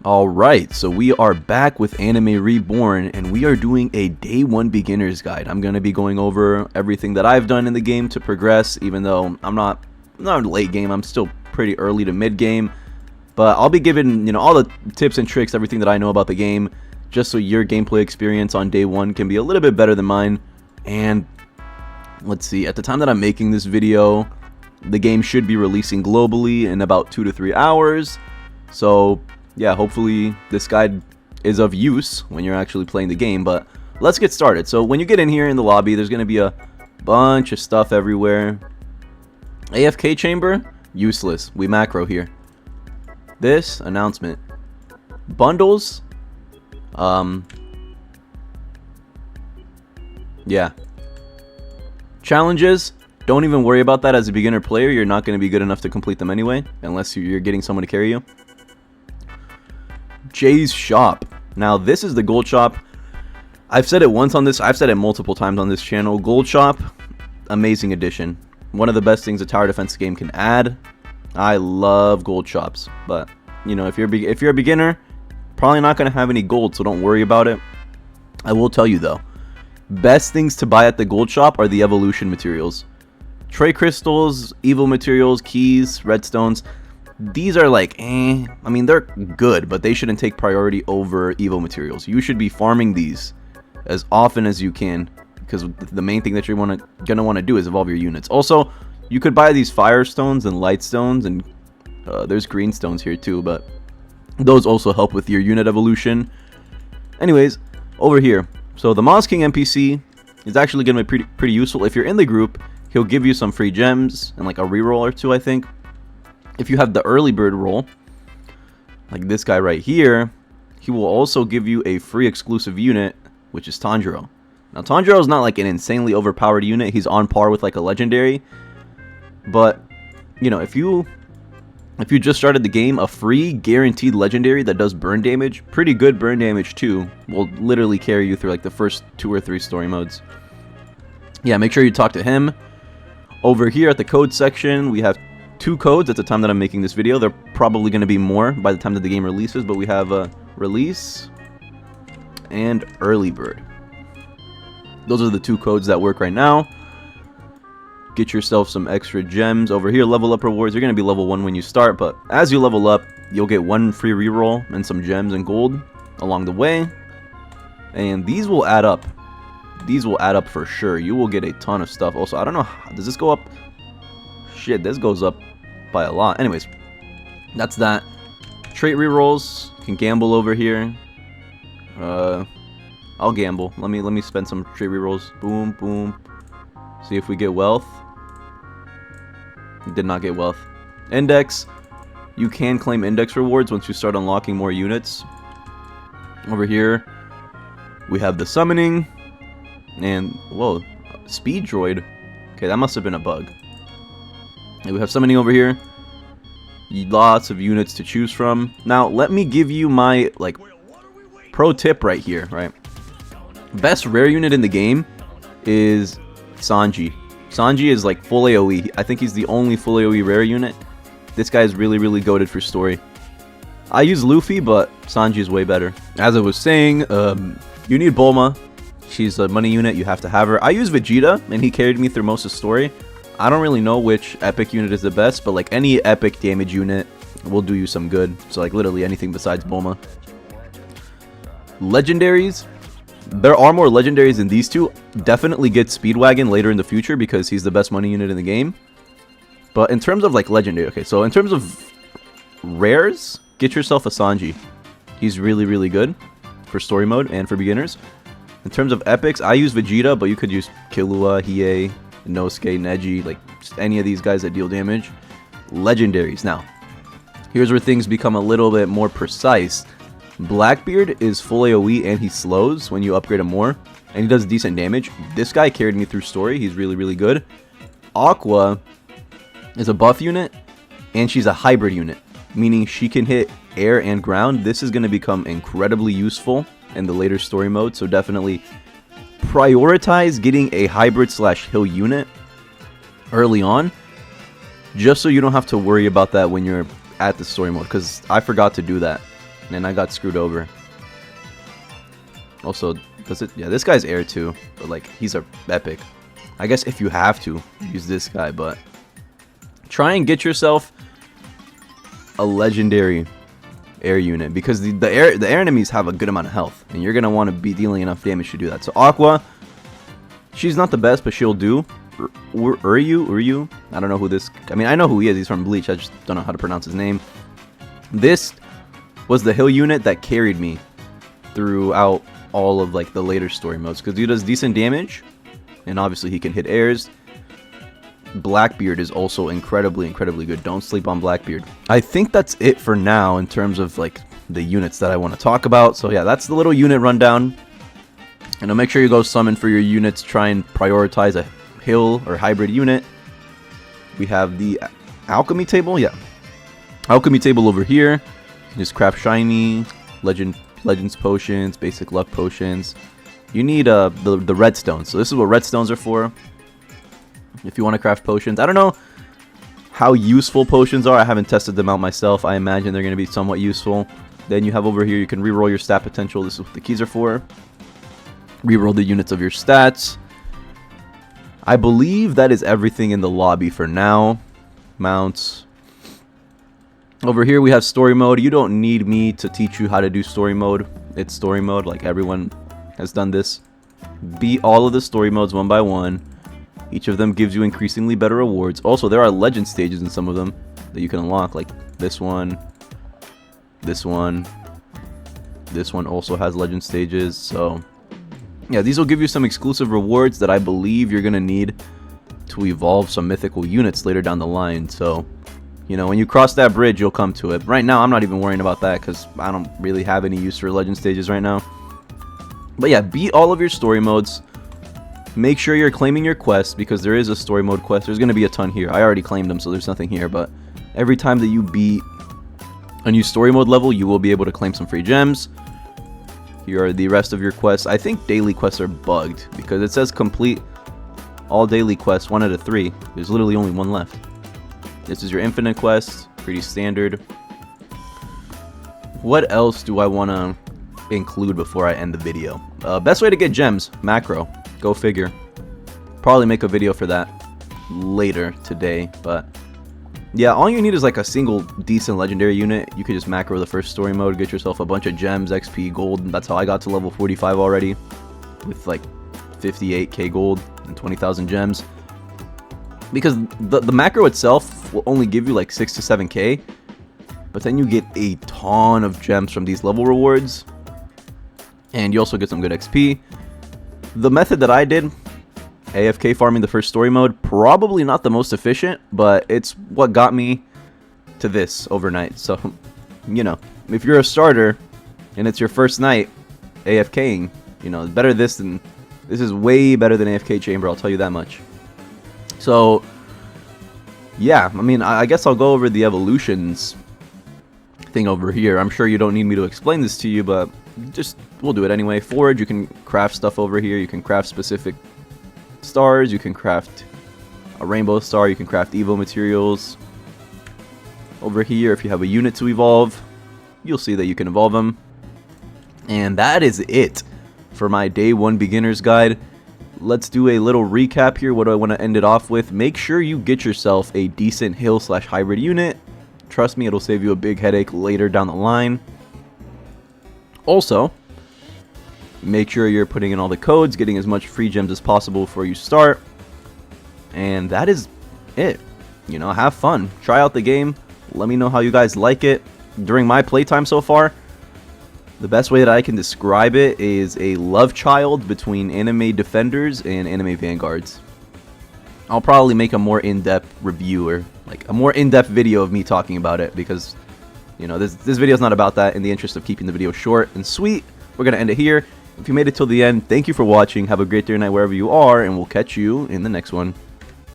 Alright, so we are back with Anime Reborn, and we are doing a Day 1 Beginner's Guide. I'm going to be going over everything that I've done in the game to progress, even though I'm not late game, I'm still pretty early to mid game. But I'll be giving, all the tips and tricks, everything that I know about the game, just so your gameplay experience on Day 1 can be a little bit better than mine. And let's see, at the time that I'm making this video, the game should be releasing globally in about 2 to 3 hours. So yeah, hopefully this guide is of use when you're actually playing the game, but let's get started. So when you get in here in the lobby, there's going to be a bunch of stuff everywhere. AFK chamber, useless. We macro here. This, announcement. Bundles, yeah. Challenges, don't even worry about that as a beginner player. You're not going to be good enough to complete them anyway, unless you're getting someone to carry you. Jay's shop. Now this is the gold shop. I've said it once on this, I've said it multiple times on this channel. Gold shop, amazing addition. One of the best things a tower defense game can add. I love gold shops, but if you're a beginner, probably not going to have any gold, so don't worry about it. I will tell you though, best things to buy at the gold shop are the evolution materials. Tray crystals, evil materials, keys, redstones. These are like, I mean, they're good, but they shouldn't take priority over evil materials. You should be farming these as often as you can, because the main thing that you're gonna want to do is evolve your units. Also, you could buy these fire stones and light stones, and there's green stones here too, but those also help with your unit evolution. Anyways, over here, so the Moss King NPC is actually gonna be pretty useful. If you're in the group, he'll give you some free gems and like a reroll or two, I think. If you have the early bird roll, like this guy right here, he will also give you a free exclusive unit, which is Tanjiro. Now Tanjiro is not like an insanely overpowered unit. He's on par with like a legendary. But, if you just started the game, a free guaranteed legendary that does burn damage, pretty good burn damage too, will literally carry you through like the first 2 or 3 story modes. Yeah, make sure you talk to him. Over here at the code section, we have 2 codes at the time that I'm making this video. They're probably going to be more by the time that the game releases, but we have a release and early bird. Those are the 2 codes that work right now. Get yourself some extra gems. Over here, level up rewards. You're going to be level 1 when you start, but as you level up, you'll get 1 free reroll and some gems and gold along the way. And these will add up. These will add up for sure. You will get a ton of stuff. Also, I don't know, does this go up? Shit, this goes up by a lot. Anyways, that's that. Trait rerolls, can gamble over here. I'll gamble. Let me spend some trait rerolls. Boom, boom. See if we get wealth. Did not get wealth. Index. You can claim index rewards once you start unlocking more units. Over here, we have the summoning. And, whoa, speed droid. Okay, that must have been a bug. And we have summoning over here. Lots of units to choose from. Now, let me give you my, pro tip right here, right? Best rare unit in the game is Sanji. Sanji is, full AoE. I think he's the only full AoE rare unit. This guy is really, really goated for story. I use Luffy, but Sanji is way better. As I was saying, you need Bulma. She's a money unit. You have to have her. I use Vegeta, and he carried me through most of the story. I don't really know which epic unit is the best, but any epic damage unit will do you some good. So literally anything besides Bulma. Legendaries. There are more legendaries than these 2. Definitely get Speedwagon later in the future because he's the best money unit in the game. But in terms of legendary, okay, so in terms of rares, get yourself a Sanji. He's really, really good for story mode and for beginners. In terms of epics, I use Vegeta, but you could use Killua, Hiei, Inosuke, Neji, just any of these guys that deal damage. Legendaries. Now, here's where things become a little bit more precise. Blackbeard is full AoE and he slows when you upgrade him more, and he does decent damage. This guy carried me through story. He's really, really good. Aqua is a buff unit, and she's a hybrid unit, meaning she can hit air and ground. This is going to become incredibly useful in the later story mode, so definitely prioritize getting a hybrid / hill unit early on, just so you don't have to worry about that when you're at the story mode, because I forgot to do that. and I got screwed over. Also, does it? Yeah, this guy's air too, but like he's a epic. I guess if you have to use this guy, but try and get yourself a legendary air unit because the air enemies have a good amount of health, and you're gonna want to be dealing enough damage to do that. So Aqua, she's not the best, but she'll do. Uryu, I don't know who this. I mean, I know who he is. He's from Bleach. I just don't know how to pronounce his name. This was the hill unit that carried me throughout all of like the later story modes because he does decent damage, and obviously he can hit airs. Blackbeard is also incredibly good. Don't sleep on Blackbeard. I think that's it for now in terms of like the units that I want to talk about. So yeah, that's the little unit rundown. And make sure you go summon for your units. Try and prioritize a hill or hybrid unit. We have the alchemy table. Yeah, alchemy table over here. You can just craft shiny, legends potions, basic luck potions. You need the redstones. So this is what redstones are for. If you want to craft potions, I don't know how useful potions are. I haven't tested them out myself. I imagine they're going to be somewhat useful. Then you have over here, you can reroll your stat potential. This is what the keys are for. Reroll the units of your stats. I believe that is everything in the lobby for now. Mounts. Over here we have story mode. You don't need me to teach you how to do story mode. It's story mode, like everyone has done this. Beat all of the story modes one by one. Each of them gives you increasingly better rewards. Also, there are legend stages in some of them that you can unlock, like this one. This one also has legend stages. So yeah, these will give you some exclusive rewards that I believe you're gonna need to evolve some mythical units later down the line. So, you know, when you cross that bridge, you'll come to it. Right now, I'm not even worrying about that because I don't really have any use for legend stages right now. But yeah, beat all of your story modes. Make sure you're claiming your quests because there is a story mode quest. There's going to be a ton here. I already claimed them, so there's nothing here. But every time that you beat a new story mode level, you will be able to claim some free gems. Here are the rest of your quests. I think daily quests are bugged because it says complete all daily quests 1 out of 3. There's literally only one left. This is your infinite quest. Pretty standard. What else do I want to include before I end the video? Best way to get gems, macro. Go figure. Probably make a video for that later today, but yeah, all you need is like a single decent legendary unit. You could just macro the first story mode, get yourself a bunch of gems, XP, gold, and that's how I got to level 45 already with like 58k gold and 20,000 gems. Because the macro itself will only give you like 6 to 7k, but then you get a ton of gems from these level rewards, and you also get some good XP. The method that I did, AFK farming the first story mode, probably not the most efficient, but it's what got me to this overnight. So, you know, if you're a starter and it's your first night AFKing, you know, better this is way better than AFK chamber, I'll tell you that much. So, yeah, I mean, I guess I'll go over the evolutions thing over here. I'm sure you don't need me to explain this to you, but we'll do it anyway. Forge, you can craft stuff over here. You can craft specific stars. You can craft a rainbow star. You can craft evo materials. Over here, if you have a unit to evolve, you'll see that you can evolve them. And that is it for my day 1 beginner's guide. Let's do a little recap here. What do I want to end it off with? Make sure you get yourself a decent hill/hybrid unit. Trust me, it'll save you a big headache later down the line. Also, make sure you're putting in all the codes, getting as much free gems as possible before you start. And that is it. You know, have fun. Try out the game. Let me know how you guys like it. During my playtime so far, the best way that I can describe it is a love child between anime defenders and anime vanguards. I'll probably make a more in-depth review or like a more in-depth video of me talking about it because, you know, this video is not about that. In the interest of keeping the video short and sweet, we're going to end it here. If you made it till the end, thank you for watching. Have a great day or night wherever you are, and we'll catch you in the next one.